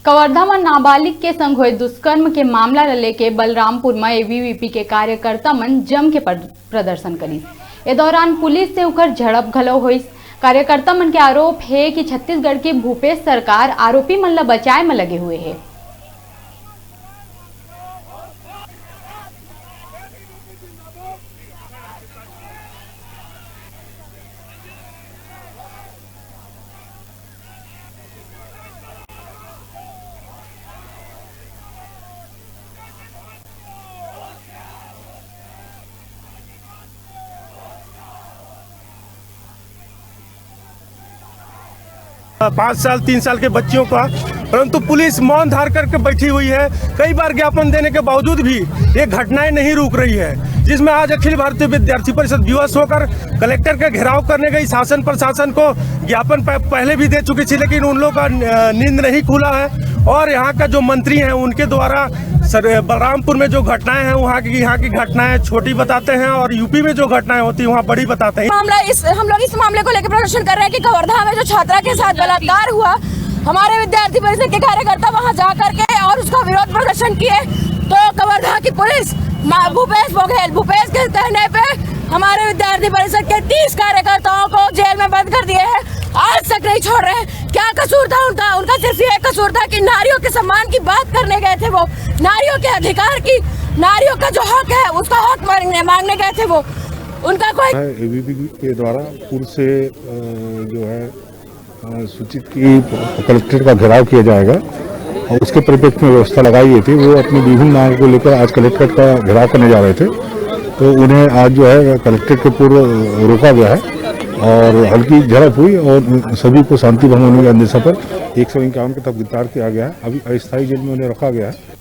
कवर्धा में नाबालिग के संग हुए दुष्कर्म के मामला लेके बलरामपुर में एबीवीपी के कार्यकर्ता मन जम के प्रदर्शन करी। ए दौरान पुलिस से उकर झड़प घलो हुई। कार्यकर्ता मन के आरोप है कि छत्तीसगढ़ की भूपेश सरकार आरोपी मन ला बचाए में लगे हुए है। पाँच साल 3 साल के बच्चियों का, परंतु पुलिस मौन धार करके बैठी हुई है। कई बार ज्ञापन देने के बावजूद भी ये घटनाएं नहीं रुक रही है, जिसमें आज अखिल भारतीय विद्यार्थी परिषद विवश होकर कलेक्टर का घेराव करने गई। शासन प्रशासन को ज्ञापन पहले भी दे चुकी थी, लेकिन उन लोगों का नींद नहीं खुला है। और यहाँ का जो मंत्री हैं उनके द्वारा बलरामपुर में जो घटनाएं हैं यहाँ की घटनाएं छोटी बताते हैं और यूपी में जो घटनाएं होती है वहाँ बड़ी बताते हैं। हम लोग इस मामले को लेकर प्रदर्शन कर रहे हैं कि कवर्धा में जो छात्रा के साथ बलात्कार हुआ, हमारे विद्यार्थी परिषद के कार्यकर्ता वहां जा करके और उसका विरोध प्रदर्शन किए, तो कवर्धा की पुलिस भूपेश के कहने पे हमारे विद्यार्थी परिषद के 30 कार्यकर्ताओं को जेल में बंद कर दिए हैं। आज तक नहीं छोड़ रहे हैं। क्या कसूर था उनका सिर्फ ये कसूर था कि नारियों के सम्मान की बात करने गए थे। वो नारियों के अधिकार की, नारियों का जो हक है उसका हक मांगने गए थे। वो उनका कोई एबीवीपी के द्वारा पूर्व से जो है सूचित की कलेक्ट्रेट का घेराव किया जाएगा और उसके परिप्रेक्ष्य में व्यवस्था लगाई गई थी। वो अपनी विभिन्न मांगों को लेकर आज कलेक्ट्रेट का घेराव करने जा रहे थे, तो उन्हें आज जो है कलेक्ट्रेट के पूर्व रोका गया है और हल्की झड़प हुई और सभी को शांति भंग होने के अंदेशा पर 151 के तहत गिरफ्तार किया गया है। अभी अस्थायी जेल में उन्हें रखा गया है।